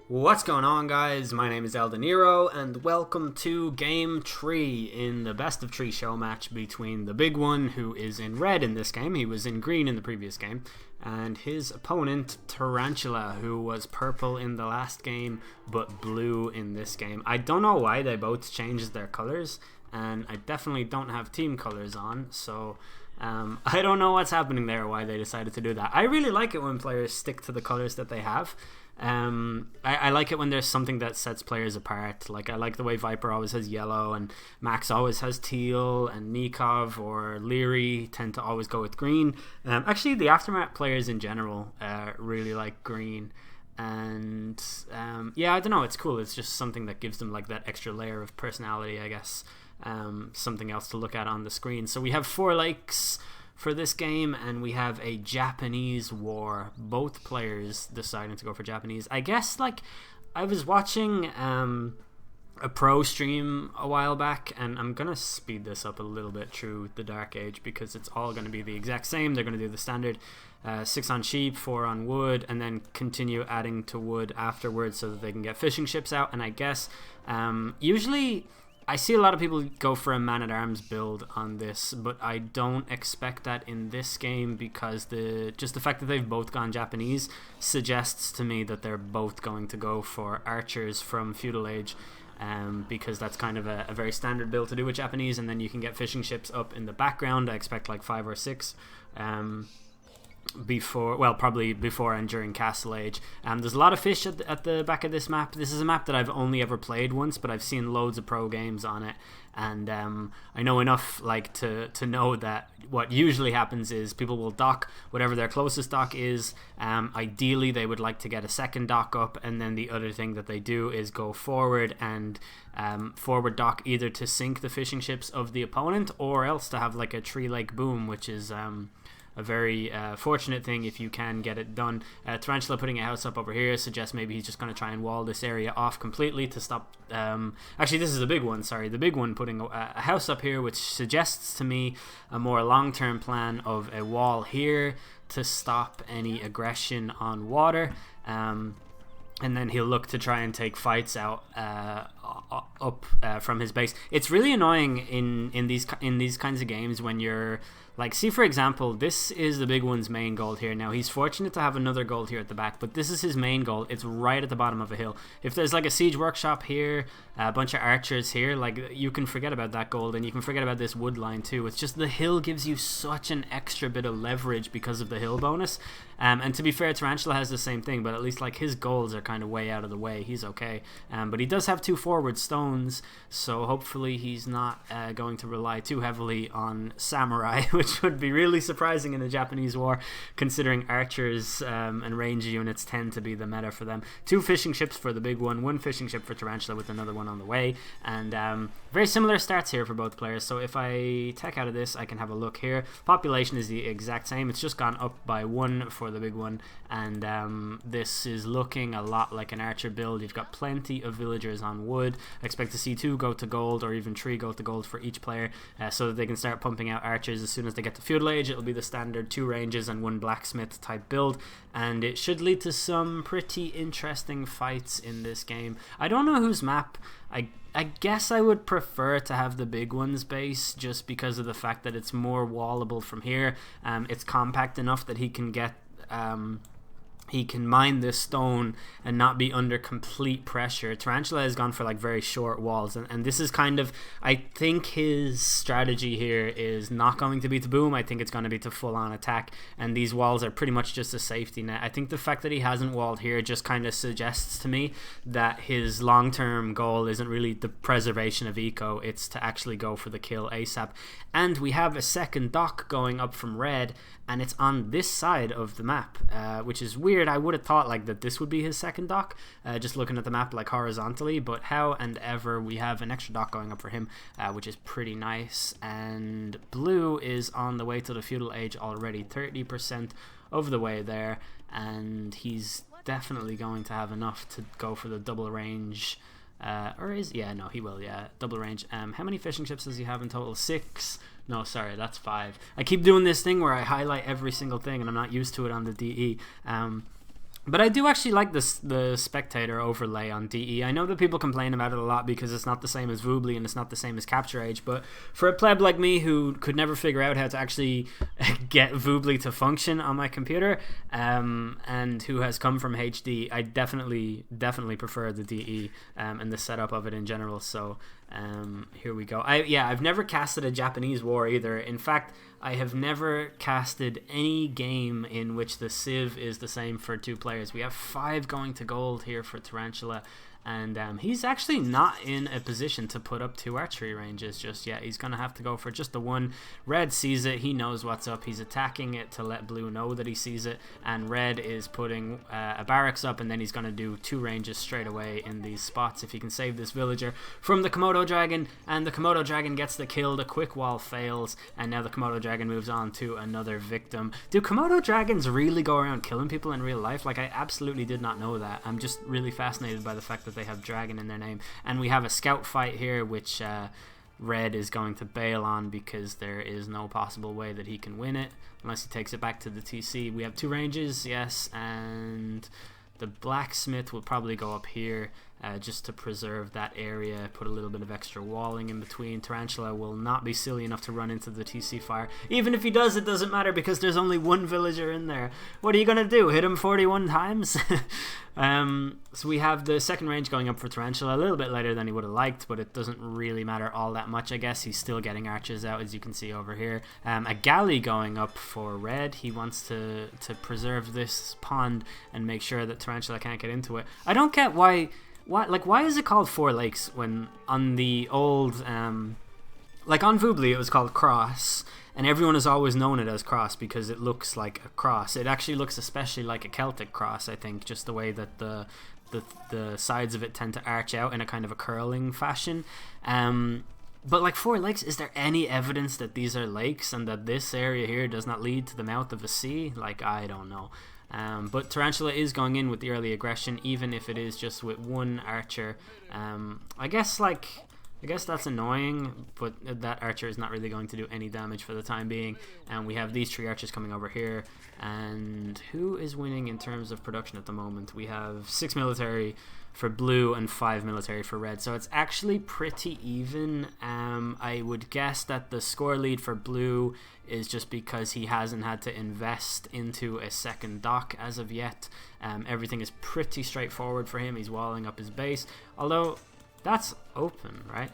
What's going on, guys? My name is El De Niro, and welcome to Game 3 in the best of 3 show match between the big one, who is in red in this game. He was in green in the previous game, and his opponent, Tarantula, who was purple in the last game, but blue in this game. I don't know why they both changed their colors, and I definitely don't have team colors on, so I don't know what's happening there, why they decided to do that. I really like it when players stick to the colors that they have. I like it when there's something that sets players apart. Like, I like the way Viper always has yellow, and Max always has teal, and Nikov or Leary tend to always go with green. Actually, the Aftermath players in general really like green. And yeah, I don't know, it's cool. It's just something that gives them like that extra layer of personality, I guess. Something else to look at on the screen. So we have 4 likes for this game, and we have a Japanese war. Both players deciding to go for Japanese. I guess, like, I was watching a pro stream a while back, and I'm gonna speed this up a little bit through the Dark Age because it's all gonna be the exact same. They're gonna do the standard 6 on sheep, 4 on wood, and then continue adding to wood afterwards so that they can get fishing ships out. And I guess usually I see a lot of people go for a man-at-arms build on this, but I don't expect that in this game because just the fact that they've both gone Japanese suggests to me that they're both going to go for archers from Feudal Age, because that's kind of a very standard build to do with Japanese, and then you can get fishing ships up in the background. I expect like 5 or 6. Probably before and during Castle Age. There's a lot of fish at the back of this map. This is a map that I've only ever played once, but I've seen loads of pro games on it, and I know enough like to know that what usually happens is people will dock whatever their closest dock is. Ideally they would like to get a second dock up, and then the other thing that they do is go forward and forward dock, either to sink the fishing ships of the opponent or else to have like a tree lake boom, which is a very fortunate thing if you can get it done. Tarantula putting a house up over here suggests maybe he's just going to try and wall this area off completely to stop. Actually, this is the big one. Sorry, the big one putting a house up here, which suggests to me a more long-term plan of a wall here to stop any aggression on water. And then he'll look to try and take fights out up from his base. It's really annoying in these kinds of games when you're like, see for example, this is the big one's main gold here. Now he's fortunate to have another gold here at the back, but this is his main gold. It's right at the bottom of a hill. If there's like a siege workshop here, a bunch of archers here, like, you can forget about that gold, and you can forget about this wood line too. It's just the hill gives you such an extra bit of leverage because of the hill bonus. And to be fair, Tarantula has the same thing, but at least like his golds are kind of way out of the way. He's okay. But he does have 2 forward stones, so hopefully he's not going to rely too heavily on samurai, which would be really surprising in the Japanese war, considering archers and range units tend to be the meta for them. 2 fishing ships for the big one, 1 fishing ship for Tarantula with another one on the way, and very similar stats here for both players. So if I tech out of this, I can have a look here. Population is the exact same. It's just gone up by 1 for the big one, and this is looking a lot like an archer build. You've got plenty of villagers on wood. I expect to see 2 go to gold, or even 3 go to gold for each player, so that they can start pumping out archers as soon as they get to Feudal Age. It'll be the standard 2 ranges and 1 blacksmith type build, and it should lead to some pretty interesting fights in this game. I don't know whose map. I guess I would prefer to have the big one's base, just because of the fact that it's more wallable from here. It's compact enough that he can get he can mine this stone and not be under complete pressure. Tarantula has gone for like very short walls, and this is kind of, I think his strategy here is not going to be to boom. I think it's going to be to full on attack, and these walls are pretty much just a safety net. I think the fact that he hasn't walled here just kind of suggests to me that his long-term goal isn't really the preservation of eco, it's to actually go for the kill ASAP. And we have a second dock going up from red, and it's on this side of the map, which is weird. I would have thought like that this would be his second dock, just looking at the map like horizontally, but how and ever, we have an extra dock going up for him, which is pretty nice. And blue is on the way to the Feudal Age already, 30% of the way there, and he's definitely going to have enough to go for the double range. He will, double range. How many fishing ships does he have in total? 6. No, sorry, that's 5. I keep doing this thing where I highlight every single thing, and I'm not used to it on the DE. But I do actually like this the spectator overlay on DE. I know that people complain about it a lot because it's not the same as Voobly and it's not the same as Capture Age, but for a pleb like me who could never figure out how to actually get Voobly to function on my computer, and who has come from HD, I definitely prefer the DE and the setup of it in general. So here we go. I've never casted a Japanese war either. In fact, I have never casted any game in which the Civ is the same for 2 players. We have 5 going to gold here for Tarantula, and he's actually not in a position to put up 2 archery ranges just yet. He's going to have to go for just the one. Red sees it. He knows what's up. He's attacking it to let blue know that he sees it, and red is putting a barracks up, and then he's going to do 2 ranges straight away in these spots if he can save this villager from the Komodo dragon, and the Komodo dragon gets the kill. The quick wall fails, and now the Komodo dragon moves on to another victim. Do Komodo dragons really go around killing people in real life? Like, I absolutely did not know that. I'm just really fascinated by the fact that they have dragon in their name. And we have a scout fight here, which red is going to bail on because there is no possible way that he can win it unless he takes it back to the TC. We have 2 ranges, yes, and the blacksmith will probably go up here just to preserve that area, put a little bit of extra walling in between. Tarantula will not be silly enough to run into the TC fire. Even if he does, it doesn't matter because there's only 1 villager in there. What are you going to do? Hit him 41 times? So we have the second range going up for Tarantula, a little bit later than he would have liked, but it doesn't really matter all that much, I guess. He's still getting archers out, as you can see over here. A galley going up for red. He wants to preserve this pond and make sure that Tarantula can't get into it. I don't get why is it called 4 lakes when on the old like on Voobly it was called Cross, and everyone has always known it as Cross because it looks like a cross. It actually looks especially like a Celtic cross, I think, just the way that the sides of it tend to arch out in a kind of a curling fashion. But like 4 lakes, is there any evidence that these are lakes and that this area here does not lead to the mouth of a sea? Like, I don't know. But Tarantula is going in with the early aggression, even if it is just with 1 archer. I guess that's annoying, but that archer is not really going to do any damage for the time being. And we have these 3 archers coming over here. And who is winning in terms of production at the moment? We have 6 military for blue and 5 military for red, so it's actually pretty even. I would guess that the score lead for blue is just because he hasn't had to invest into a second dock as of yet. Everything is pretty straightforward for him. He's walling up his base, although that's open, right?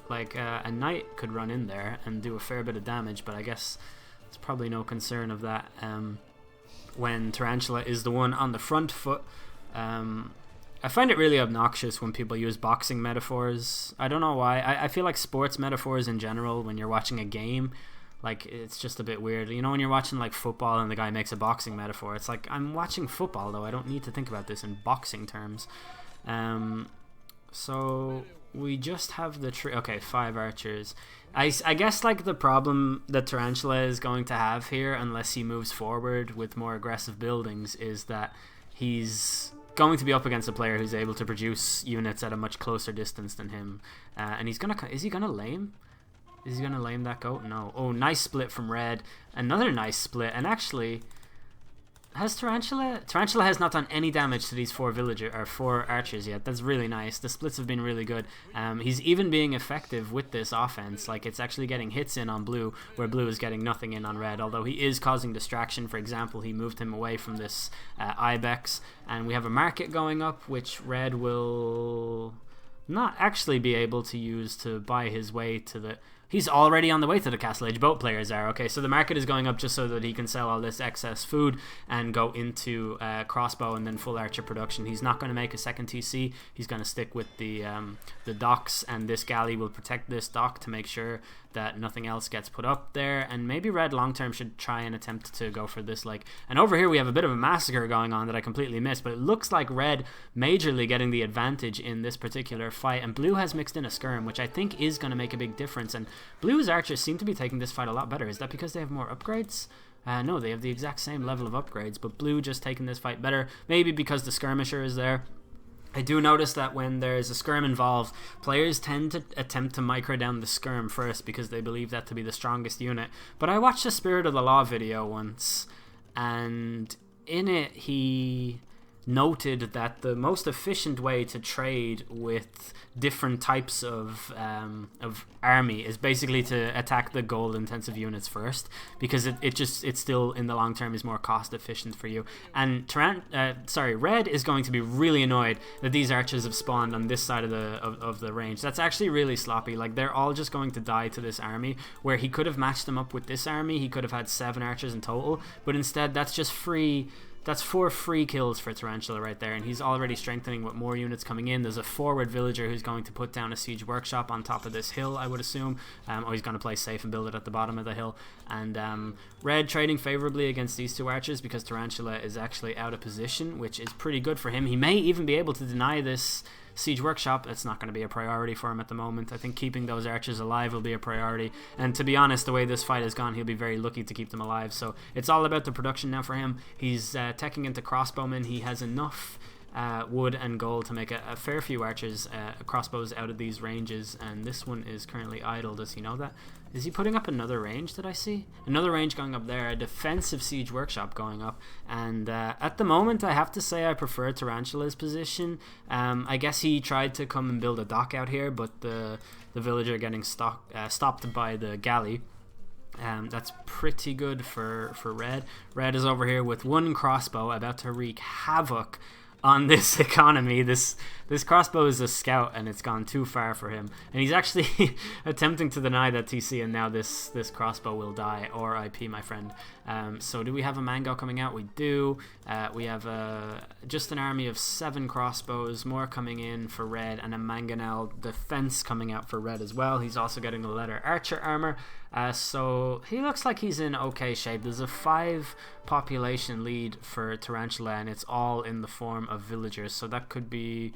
Like a knight could run in there and do a fair bit of damage, but I guess there's probably no concern of that when Tarantula is the one on the front foot. I find it really obnoxious when people use boxing metaphors. I don't know why. I feel like sports metaphors in general, when you're watching a game, like, it's just a bit weird. You know, when you're watching like football and the guy makes a boxing metaphor, it's like, I'm watching football though. I don't need to think about this in boxing terms. So we just have the tree. Okay, 5 archers. I guess like the problem that Tarantula is going to have here, unless he moves forward with more aggressive buildings, is that he's going to be up against a player who's able to produce units at a much closer distance than him, and is he gonna lame? Is he gonna lame that goat? No. Oh, nice split from red. Another nice split, and actually, has Tarantula has not done any damage to these 4 archers yet. That's really nice. The splits have been really good. He's even being effective with this offense. Like, it's actually getting hits in on blue, where blue is getting nothing in on red, although he is causing distraction. For example, he moved him away from this ibex, and we have a market going up, which red will not actually be able to use to buy his way to the... He's already on the way to the Castle Age. Boat players are. Okay, so the market is going up just so that he can sell all this excess food and go into crossbow and then full archer production. He's not going to make a second TC. He's going to stick with the docks, and this galley will protect this dock to make sure that nothing else gets put up there. And maybe red long term should try and attempt to go for this lake. And over here we have a bit of a massacre going on that I completely missed, but it looks like red majorly getting the advantage in this particular fight, and blue has mixed in a skirm, which I think is going to make a big difference. And blue's archers seem to be taking this fight a lot better. Is that because they have more upgrades? No, they have the exact same level of upgrades, but blue just taking this fight better. Maybe because the skirmisher is there. I do notice that when there's a skirm involved, players tend to attempt to micro down the skirm first because they believe that to be the strongest unit. But I watched a Spirit of the Law video once, and in it he noted that the most efficient way to trade with different types of army is basically to attack the gold intensive units first, because it still in the long term is more cost efficient for you. And Red is going to be really annoyed that these archers have spawned on this side of the range. That's actually really sloppy. Like, they're all just going to die to this army, where he could have matched them up with this army. He could have had 7 archers in total, but instead that's just free. That's 4 free kills for Tarantula right there, and he's already strengthening with more units coming in. There's a forward villager who's going to put down a siege workshop on top of this hill, I would assume. Or he's going to play safe and build it at the bottom of the hill. And Red trading favorably against these 2 archers because Tarantula is actually out of position, which is pretty good for him. He may even be able to deny this siege workshop. It's not going to be a priority for him at the moment. I think keeping those archers alive will be a priority, and to be honest, the way this fight has gone, he'll be very lucky to keep them alive. So it's all about the production now for him. He's teching into crossbowmen. He has enough wood and gold to make a fair few archers, crossbows out of these ranges, and this one is currently idle. Does he know that? Is he putting up another range? Did I see another range going up there? A defensive siege workshop going up, and at the moment I have to say I prefer Tarantula's position. I guess he tried to come and build a dock out here, but the villager getting stopped by the galley. That's pretty good for Red. Red is over here with 1 crossbow about to wreak havoc on this economy. This crossbow is a scout, and it's gone too far for him, and he's actually attempting to deny that TC, and now this crossbow will die. Or IP, my friend. So do we have a mango coming out? We do. We have just an army of 7 crossbows, more coming in for Red, and a mangonel defense coming out for Red as well. He's also getting a leather archer armor. So he looks like he's in okay shape. There's a 5 population lead for Tarantula, and it's all in the form of villagers. So that could be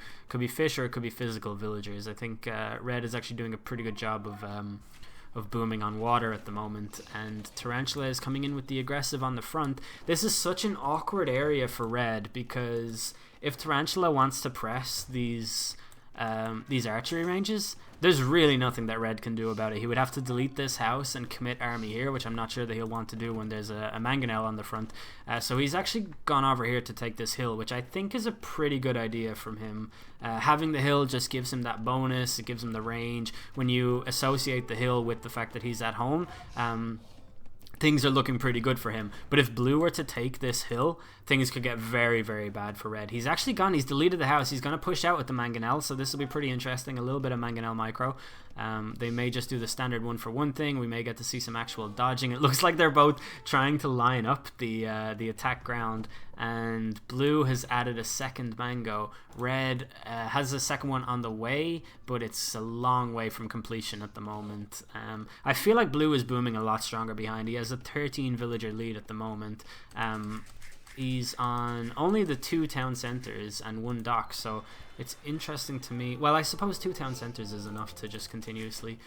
fish, or it could be physical villagers. I think Red is actually doing a pretty good job of booming on water at the moment, and Tarantula is coming in with the aggressive on the front. This is such an awkward area for Red, because if Tarantula wants to press these archery ranges, there's really nothing that Red can do about it. He would have to delete this house and commit army here, which I'm not sure that he'll want to do when there's a mangonel on the front. So he's actually gone over here to take this hill, which I think is a pretty good idea from him. Having the hill just gives him that bonus. It gives him the range. When you associate the hill with the fact that he's at home, things are looking pretty good for him. But if Blue were to take this hill, things could get very, very bad for Red. He's actually gone. He's deleted the house. He's going to push out with the mangonel, so this will be pretty interesting. A little bit of mangonel micro. They may just do the standard 1-for-1 thing. We may get to see some actual dodging. It looks like they're both trying to line up the attack ground, and Blue has added a second mango. Red has a second one on the way, but it's a long way from completion at the moment. I feel like Blue is booming a lot stronger behind. He has a 13 villager lead at the moment. He's on only the 2 town centers and 1 dock, so it's interesting to me. Well, I suppose 2 town centers is enough to just continuously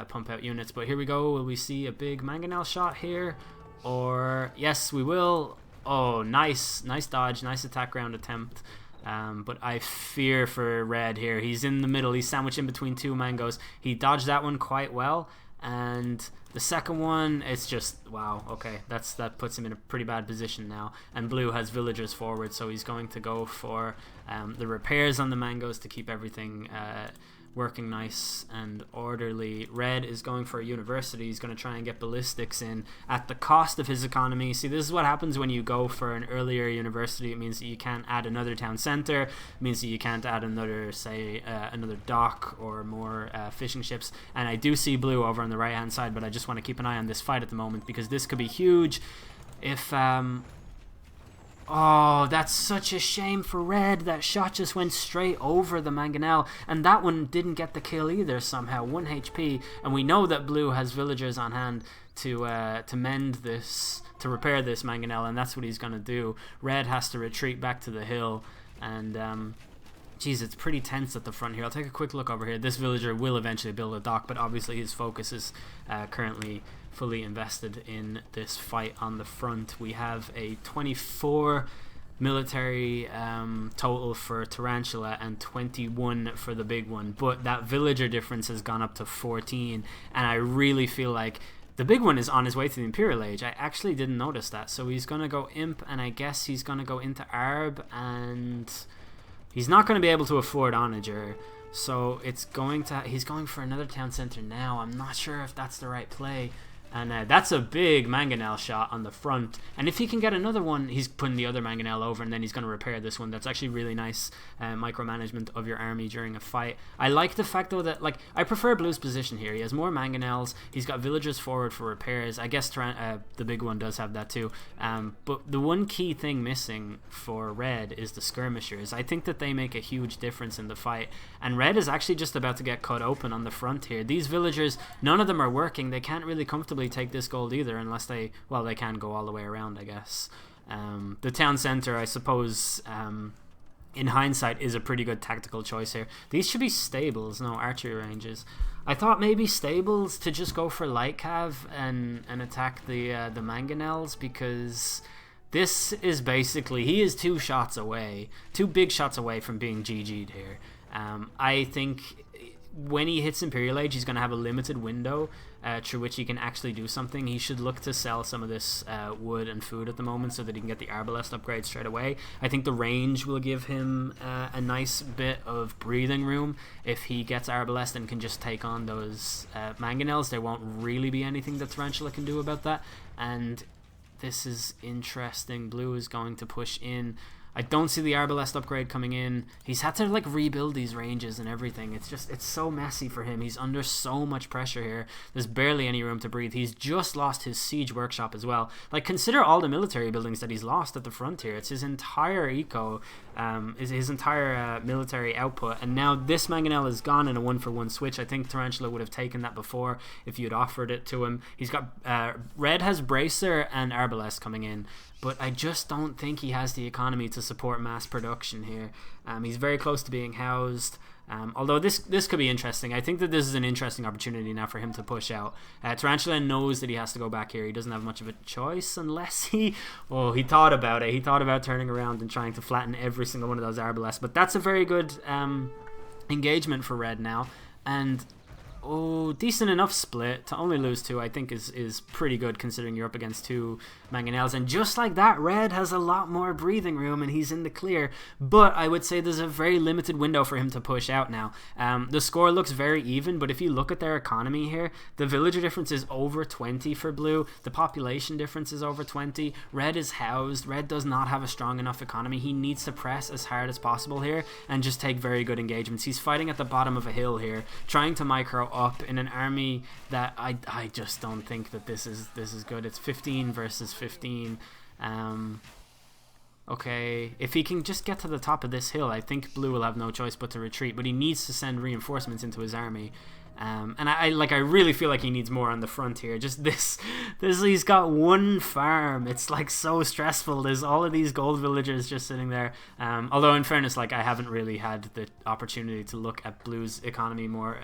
pump out units, but here we go. Will we see a big mangonel shot here? Or yes, we will. Oh, nice dodge, nice attack ground attempt. But I fear for Red here. He's in the middle. He's sandwiched in between 2 mangoes. He dodged that one quite well, and the second one, it's just wow. Okay, that puts him in a pretty bad position now. And Blue has villagers forward, so he's going to go for the repairs on the mangoes to keep everything working nice and orderly. Red is going for a university. He's going to try and get ballistics in at the cost of his economy. See, this is what happens when you go for an earlier university. It means that you can't add another town center. It means that you can't add another, say, another dock or more fishing ships. And I do see Blue over on the right hand side, but I just want to keep an eye on this fight at the moment, because this could be huge if oh, that's such a shame for Red. That shot just went straight over the mangonel, and that one didn't get the kill either somehow. 1 HP, and we know that Blue has villagers on hand to mend this, to repair this mangonel, and that's what he's going to do. Red has to retreat back to the hill, and geez, it's pretty tense at the front here. I'll take a quick look over here. This villager will eventually build a dock, but obviously his focus is currently fully invested in this fight on the front. We have a 24 military total for Tarantula and 21 for the big one, but that villager difference has gone up to 14, and I really feel like The big one is on his way to the Imperial Age. I actually didn't notice that. So he's going to go Imp, and I guess he's going to go into Arb, and he's not going to be able to afford Onager. So it's going to... He's going for another town center now. I'm not sure if that's the right play. And that's a big Mangonel shot on the front. And if he can get another one, he's putting the other Mangonel over, and then he's going to repair this one. That's actually really nice micromanagement of your army during a fight. I like the fact, though, that I prefer Blue's position here. He has more Mangonels. He's got villagers forward for repairs. I guess the big one does have that too. But the one key thing missing for Red is the skirmishers. I think that they make a huge difference in the fight. And Red is actually just about to get cut open on the front here. These villagers, none of them are working. They can't really comfortably take this gold either, unless they can go all the way around, I guess. The town center, I suppose, in hindsight, is a pretty good tactical choice here. These should be stables, no archery ranges. I thought maybe stables to just go for light cav and attack the Mangonels, because this is basically, he is two big shots away from being GG'd here. I think when he hits Imperial Age, he's going to have a limited window through which he can actually do something. He should look to sell some of this wood and food at the moment so that he can get the Arbalest upgrade straight away. I think the range will give him a nice bit of breathing room. If he gets Arbalest and can just take on those Mangonels, there won't really be anything that Tarantula can do about that. And this is interesting. Blue is going to push in. I don't see the Arbalest upgrade coming in. He's had to rebuild these ranges and everything. It's so messy for him. He's under so much pressure here. There's barely any room to breathe. He's just lost his siege workshop as well. Consider all the military buildings that he's lost at the front here. It's his entire eco, his entire military output. And now this Mangonel is gone in a 1-for-1 switch. I think Tarantula would have taken that before if you'd offered it to him. He's got Red has Bracer and Arbalest coming in, but I just don't think he has the economy to support mass production here. He's very close to being housed. Although this could be interesting. I think that this is an interesting opportunity now for him to push out. Tarantula knows that he has to go back here. He doesn't have much of a choice unless he thought about it. He thought about turning around and trying to flatten every single one of those Arbalests. But that's a very good engagement for Red now. And decent enough split. To only lose 2, I think, is pretty good considering you're up against 2 Mangonels. And just like that, Red has a lot more breathing room and he's in the clear. But I would say there's a very limited window for him to push out now. The score looks very even, but if you look at their economy here, the villager difference is over 20 for Blue. The population difference is over 20. Red is housed. Red does not have a strong enough economy. He needs to press as hard as possible here and just take very good engagements. He's fighting at the bottom of a hill here, trying to micro up in an army that I just don't think that this is good. It's 15 versus 15. Okay, if he can just get to the top of this hill, I think Blue will have no choice but to retreat, but he needs to send reinforcements into his army. And I really feel like he needs more on the front here. Just this he's got one farm. It's so stressful. There's all of these gold villagers just sitting there. Although in fairness, I haven't really had the opportunity to look at Blue's economy more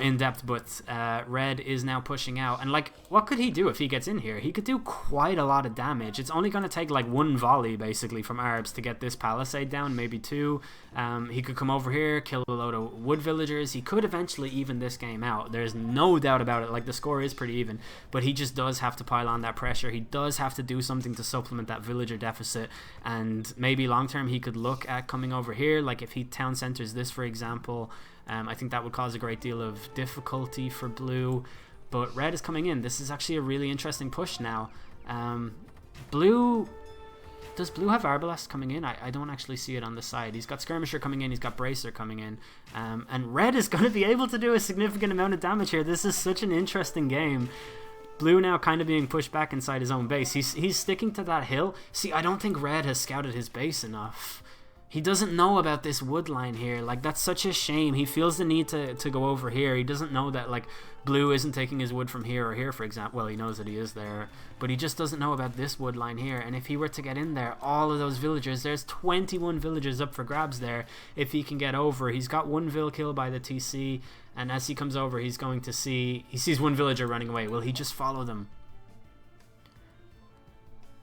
in-depth, but Red is now pushing out. And what could he do if he gets in here? He could do quite a lot of damage. It's only going to take one volley basically from Arbs to get this palisade down, maybe 2. He could come over here, kill a load of wood villagers. He could eventually even this game out. There's no doubt about it. The score is pretty even, but he just does have to pile on that pressure. He does have to do something to supplement that villager deficit, and maybe long term he could look at coming over here. If he town centers this, for example, I think that would cause a great deal of difficulty for Blue. But Red is coming in. This is actually a really interesting push now. Does Blue have Arbalest coming in? I don't actually see it on the side. He's got Skirmisher coming in. He's got Bracer coming in. And Red is going to be able to do a significant amount of damage here. This is such an interesting game. Blue now kind of being pushed back inside his own base. He's sticking to that hill. See, I don't think Red has scouted his base enough. He doesn't know about this wood line here. That's such a shame. He feels the need to go over here. He doesn't know that Blue isn't taking his wood from here or here, for example. Well, he knows that he is there, but he just doesn't know about this wood line here. And if he were to get in there, all of those villagers, there's 21 villagers up for grabs there. If he can get over, he's got 1 vill kill by the TC, and as he comes over, he sees 1 villager running away. Will he just follow them?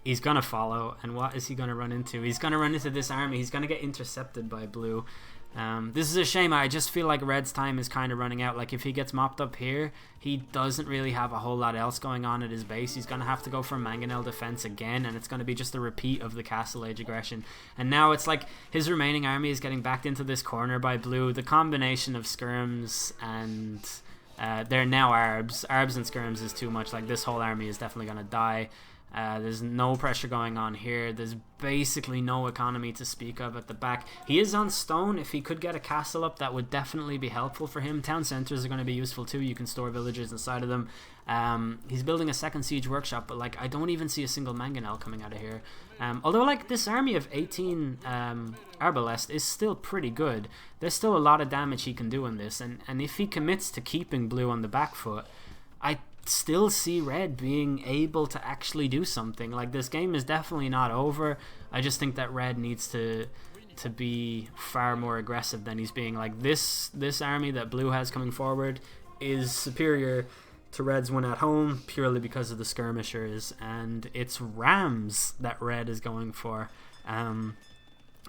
He's going to follow, and what is he going to run into? He's going to run into this army. He's going to get intercepted by Blue. This is a shame. I just feel like Red's time is kind of running out. Like, if he gets mopped up here, he doesn't really have a whole lot else going on at his base. He's going to have to go for mangonel defense again, and it's going to be just a repeat of the Castle Age aggression. And now it's like his remaining army is getting backed into this corner by blue. The combination of skirms and they're now Arbs. Arbs and skirms is too much. Like, this whole army is definitely going to die. There's no pressure going on here. There's basically no economy to speak of at the back. He is on stone. If he could get a castle up, that would definitely be helpful for him. Town centers are going to be useful too. You can store villagers inside of them. He's building a second siege workshop, but like, I don't even see a single mangonel coming out of here. Although like, this army of 18 Arbalest is still pretty good. There's still a lot of damage he can do in this, and if he commits to keeping blue on the back foot, I still see Red being able to actually do something. Like, this game is definitely not over. I just think that Red needs to be far more aggressive than he's being. Like, this army that blue has coming forward is superior to Red's one at home purely because of the skirmishers, and it's rams that Red is going for.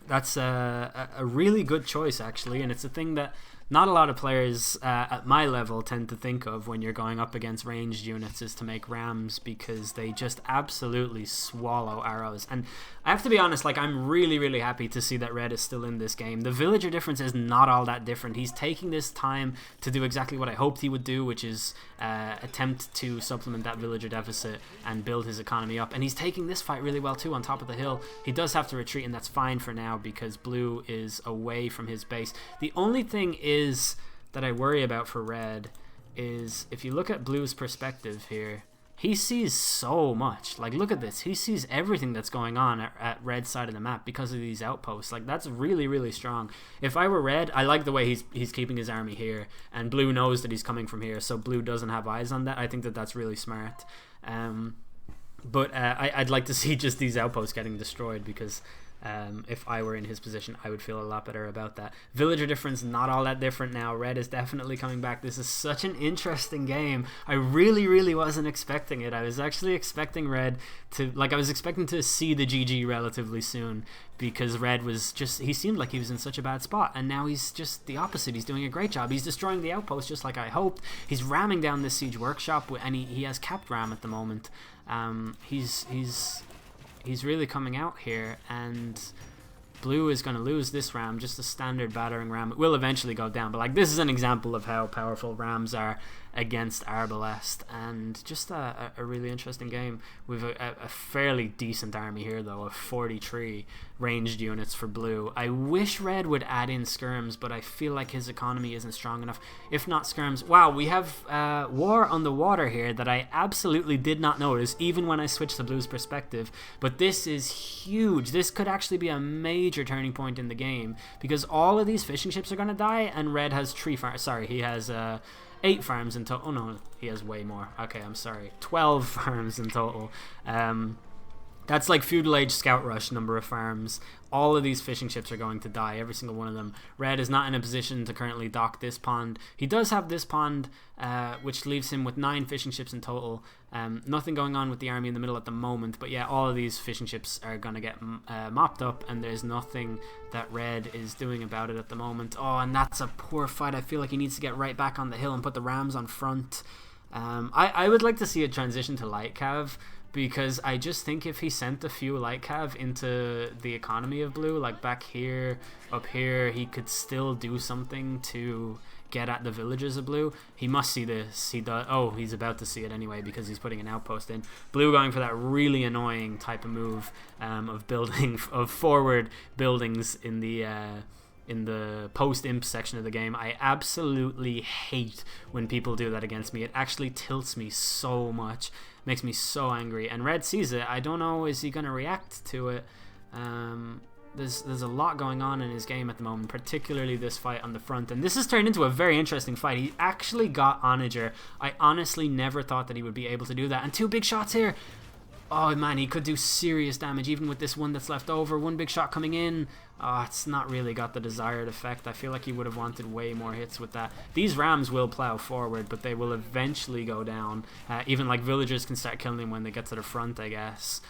That's a really good choice, actually, and it's a thing that not a lot of players at my level tend to think of when you're going up against ranged units, is to make rams, because they just absolutely swallow arrows. And I have to be honest, like, I'm really happy to see that Red is still in this game. The villager difference is not all that different. He's taking this time to do exactly what I hoped he would do, which is attempt to supplement that villager deficit and build his economy up. And he's taking this fight really well too on top of the hill. He does have to retreat, and that's fine for now because blue is away from his base. The only thing is that I worry about for Red is, if you look at blue's perspective here, he sees so much. Like, look at this. He sees everything that's going on at Red's side of the map because of these outposts. Like, that's really strong. If I were Red, I like the way he's keeping his army here, and blue knows that he's coming from here, so blue doesn't have eyes on that. I think that that's really smart. But I'd like to see just these outposts getting destroyed, because if I were in his position, I would feel a lot better about that. Villager difference, not all that different now. Red is definitely coming back. This is such an interesting game. I really wasn't expecting it. I was actually expecting Red to, like, I was expecting to see the GG relatively soon, because Red was just, he seemed like he was in such a bad spot, and now he's just the opposite. He's doing a great job. He's destroying the outpost just like I hoped. He's ramming down this siege workshop, and he has capped ram at the moment. He's really coming out here, and blue is going to lose this ram. Just a standard battering ram. It will eventually go down, but like, this is an example of how powerful rams are against Arbalest, and just a really interesting game. We've a fairly decent army here though, of 43 ranged units for blue. I wish Red would add in skirms, but I feel like his economy isn't strong enough. If not skirms, wow, we have war on the water here that I absolutely did not notice even when I switched to blue's perspective. But this is huge. This could actually be a major turning point in the game, because all of these fishing ships are going to die, and Red has he has 8 farms in total. Oh no, he has way more. Okay, I'm sorry. 12 farms in total. That's like feudal age scout rush number of farms. All of these fishing ships are going to die, every single one of them. Red is not in a position to currently dock this pond. He does have this pond, which leaves him with 9 fishing ships in total. Nothing going on with the army in the middle at the moment, but yeah, all of these fishing ships are going to get mopped up, and there's nothing that Red is doing about it at the moment. Oh, and that's a poor fight. I feel like he needs to get right back on the hill and put the rams on front. I would like to see a transition to light cav, because I just think if he sent a few light cav into the economy of blue, like back here, up here, he could still do something to get at the villages of blue. He must see this. He does. Oh, he's about to see it anyway, because he's putting an outpost in. Blue going for that really annoying type of move of forward buildings in the post-imp section of the game. I absolutely hate when people do that against me. It actually tilts me so much. Makes me so angry. And Red sees it. I don't know, is he going to react to it? There's a lot going on in his game at the moment, particularly this fight on the front. And this has turned into a very interesting fight. He actually got Onager. I honestly never thought that he would be able to do that. And 2 big shots here. Oh man, he could do serious damage even with this one that's left over. 1 big shot coming in. Oh, it's not really got the desired effect. I feel like he would have wanted way more hits with that. These rams will plow forward, but they will eventually go down. Even like villagers can start killing them when they get to the front, I guess.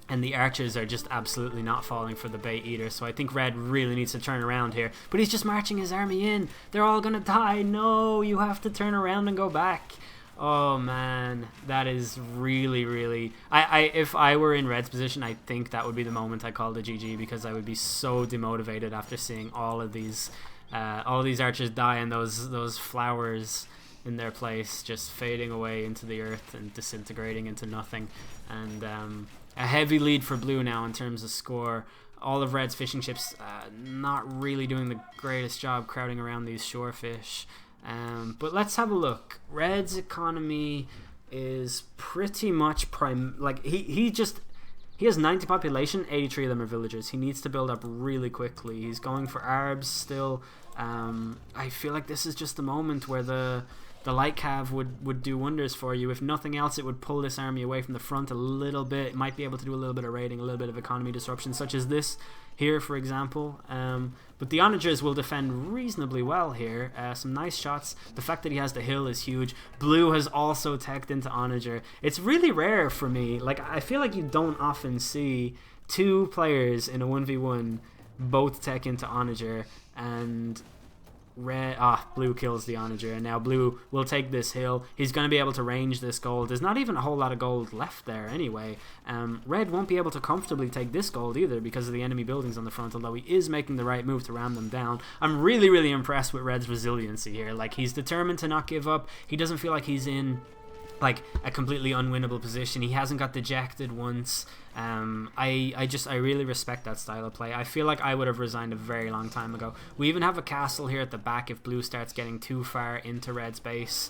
and the archers are just absolutely not falling for the bait either. So I think red really needs to turn around here. But he's just marching his army in. They're all gonna die. No, you have to turn around and go back. Oh man, that is really, really... if I were in red's position, I think that would be the moment I called a GG, because I would be so demotivated after seeing all of these archers die and those flowers in their place just fading away into the earth and disintegrating into nothing. And a heavy lead for blue now in terms of score. All of red's fishing ships not really doing the greatest job crowding around these shorefish. But let's have a look. Red's economy is pretty much he has 90 population, 83 of them are villagers. He needs to build up really quickly. He's going for arbs still. I feel like this is just the moment where the light cav would do wonders for you. If nothing else, it would pull this army away from the front a little bit. It might be able to do a little bit of raiding, a little bit of economy disruption, such as this here, for example. But the onagers will defend reasonably well here. Some nice shots. The fact that he has the hill is huge. Blue has also teched into onager. It's really rare for me. Like, I feel like you don't often see two players in a 1v1 both tech into onager, and blue kills the onager, and now blue will take this hill. He's going to be able to range this gold. There's not even a whole lot of gold left there anyway. Red won't be able to comfortably take this gold either because of the enemy buildings on the front, although he is making the right move to ram them down. I'm really, really impressed with red's resiliency here. Like, he's determined to not give up. He doesn't feel like he's in like a completely unwinnable position. He hasn't got dejected once. I really respect that style of play. I feel like I would have resigned a very long time ago. We even have a castle here at the back if blue starts getting too far into red's base,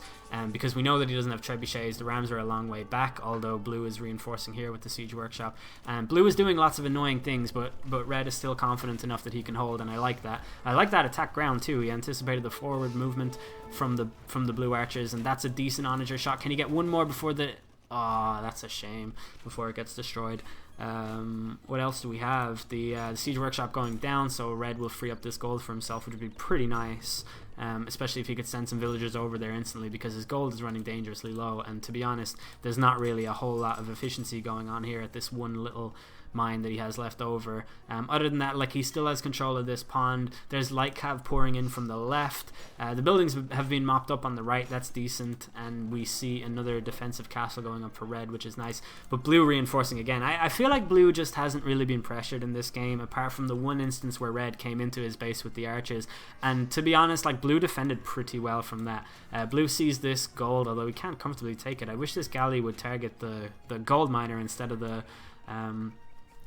because we know that he doesn't have trebuchets. The rams are a long way back, although blue is reinforcing here with the siege workshop. Blue is doing lots of annoying things, but red is still confident enough that he can hold, and I like that. I like that attack ground too. He anticipated the forward movement from the blue archers, and that's a decent onager shot. Can he get one more before the... Oh, that's a shame, before it gets destroyed. What else do we have? The siege workshop going down, so red will free up this gold for himself, which would be pretty nice, especially if he could send some villagers over there instantly, because his gold is running dangerously low, and to be honest, there's not really a whole lot of efficiency going on here at this one little mine that he has left over. Other than that, like, he still has control of this pond. There's light cav pouring in from the left. The buildings have been mopped up on the right. That's decent, and we see another defensive castle going up for red, which is nice. But blue reinforcing again. I feel like blue just hasn't really been pressured in this game, apart from the one instance where red came into his base with the archers, and to be honest, like, blue defended pretty well from that. Blue sees this gold, although he can't comfortably take it. I wish this galley would target the gold miner instead of the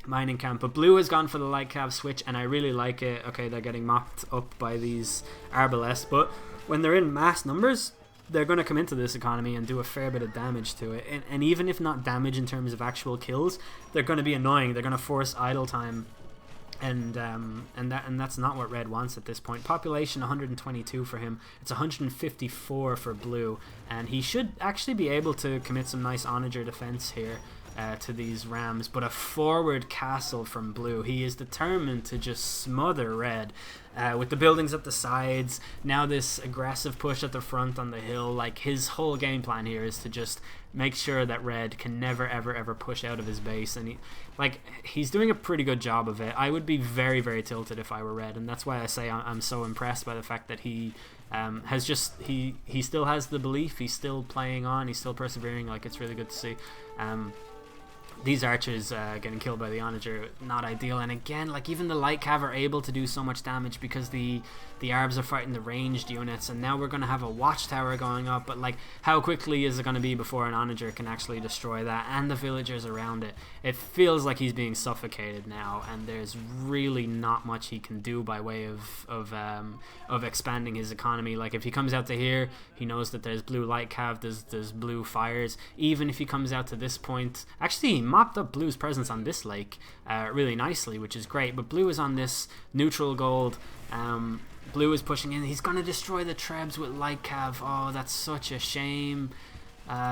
mining camp, but blue has gone for the light cav switch, and I really like it. Okay, they're getting mopped up by these arbalests, but when they're in mass numbers, they're going to come into this economy and do a fair bit of damage to it, and even if not damage in terms of actual kills, they're going to be annoying. They're going to force idle time, and that's not what red wants at this point. Population 122 for him. It's 154 for blue, and he should actually be able to commit some nice onager defense here to these rams. But a forward castle from blue. He is determined to just smother red with the buildings at the sides. Now this aggressive push at the front on the hill. Like, his whole game plan here is to just make sure that red can never ever push out of his base, and he's doing a pretty good job of it. I would be very, very tilted if I were red, and that's why I say I'm so impressed by the fact that he he still has the belief. He's still playing on. He's still persevering. Like, it's really good to see. These archers getting killed by the onager, not ideal. And again, like, even the light cav are able to do so much damage because the arbs are fighting the ranged units, and now we're going to have a watchtower going up. But, like, how quickly is it going to be before an onager can actually destroy that and the villagers around it? It feels like he's being suffocated now, and there's really not much he can do by way of expanding his economy. Like, if he comes out to here, he knows that there's blue light cav, there's blue fires. Even if he comes out to this point, actually he mopped up blue's presence on this lake really nicely, which is great. But blue is on this neutral gold. Blue is pushing in. He's going to destroy the trebs with light cav. Oh, that's such a shame.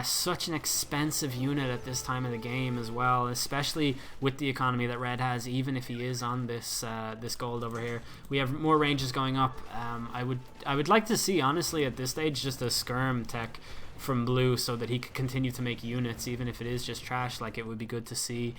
Such an expensive unit at this time of the game as well, especially with the economy that red has. Even if he is on this this gold over here, we have more ranges going up. I would like to see, honestly, at this stage, just a skirm tech from blue so that he could continue to make units, even if it is just trash. Like, it would be good to see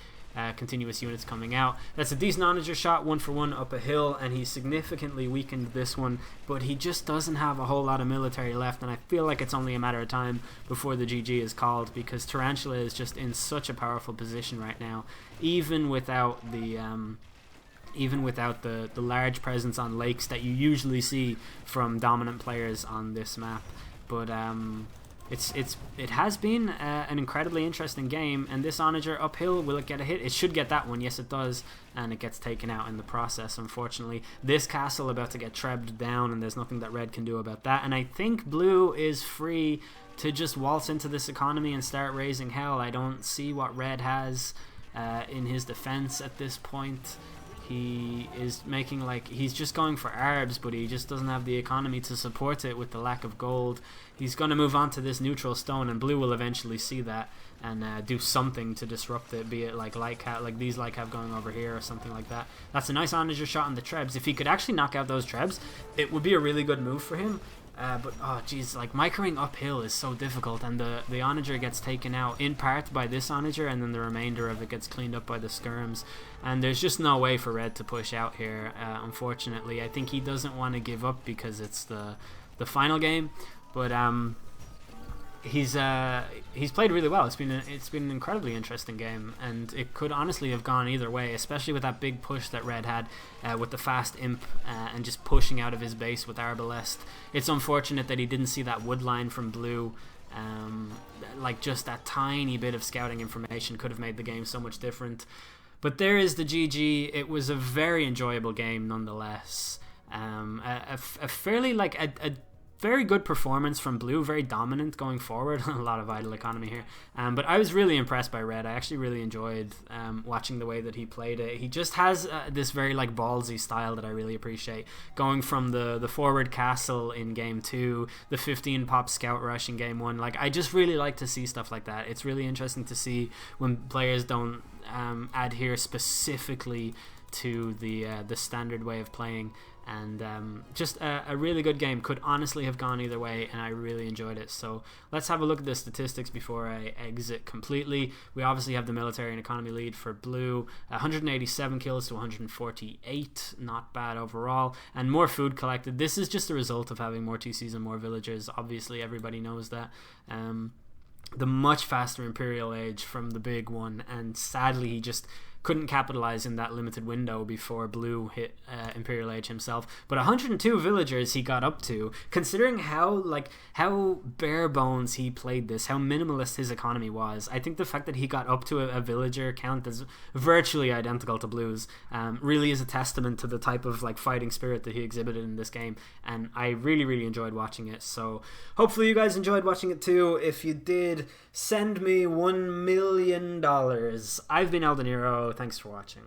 continuous units coming out. That's a decent onager shot, 1-for-1 up a hill, and he significantly weakened this one, but he just doesn't have a whole lot of military left, and I feel like it's only a matter of time before the GG is called, because Tarantula is just in such a powerful position right now, even without the large presence on lakes that you usually see from dominant players on this map. But it has been an incredibly interesting game, and this onager uphill, will it get a hit? It should get that one, yes it does, and it gets taken out in the process, unfortunately. This castle about to get trebbed down, and there's nothing that red can do about that, and I think blue is free to just waltz into this economy and start raising hell. I don't see what red has in his defense at this point. He is making he's just going for arbs, but he just doesn't have the economy to support it with the lack of gold. He's going to move on to this neutral stone, and blue will eventually see that and do something to disrupt it, be it like these have going over here or something like that. That's a nice onager shot on the trebs. If he could actually knock out those trebs, it would be a really good move for him. But oh geez, microing uphill is so difficult, and the onager gets taken out in part by this onager, and then the remainder of it gets cleaned up by the skirms, and there's just no way for red to push out here, unfortunately. I think he doesn't want to give up because it's the final game, but he's played really well. It's been an incredibly interesting game, and it could honestly have gone either way, especially with that big push that red had with the fast imp and just pushing out of his base with Arbalest. It's unfortunate that he didn't see that wood line from blue. Just that tiny bit of scouting information could have made the game so much different. But there is the GG. It was a very enjoyable game nonetheless. A fairly a very good performance from blue, very dominant going forward. A lot of idle economy here, but I was really impressed by red. I actually really enjoyed watching the way that he played it. He just has this very ballsy style that I really appreciate, going from the forward castle in game 2, the 15 pop scout rush in game 1. I just really like to see stuff like that. It's really interesting to see when players don't adhere specifically to the standard way of playing. And just a really good game. Could honestly have gone either way, and I really enjoyed it. So let's have a look at the statistics before I exit completely. We obviously have the military and economy lead for blue, 187 kills to 148, not bad overall, and more food collected. This is just a result of having more TCs and more villagers. Obviously everybody knows that. The much faster Imperial Age from the big one, and sadly he just couldn't capitalize in that limited window before blue hit Imperial Age himself. But 102 villagers he got up to, considering how bare bones he played this, how minimalist his economy was. I think the fact that he got up to a villager count that's virtually identical to blue's really is a testament to the type of fighting spirit that he exhibited in this game, and I really enjoyed watching it. So hopefully you guys enjoyed watching it too. If you did, send me $1 million. I've been Elden Hero. Thanks for watching.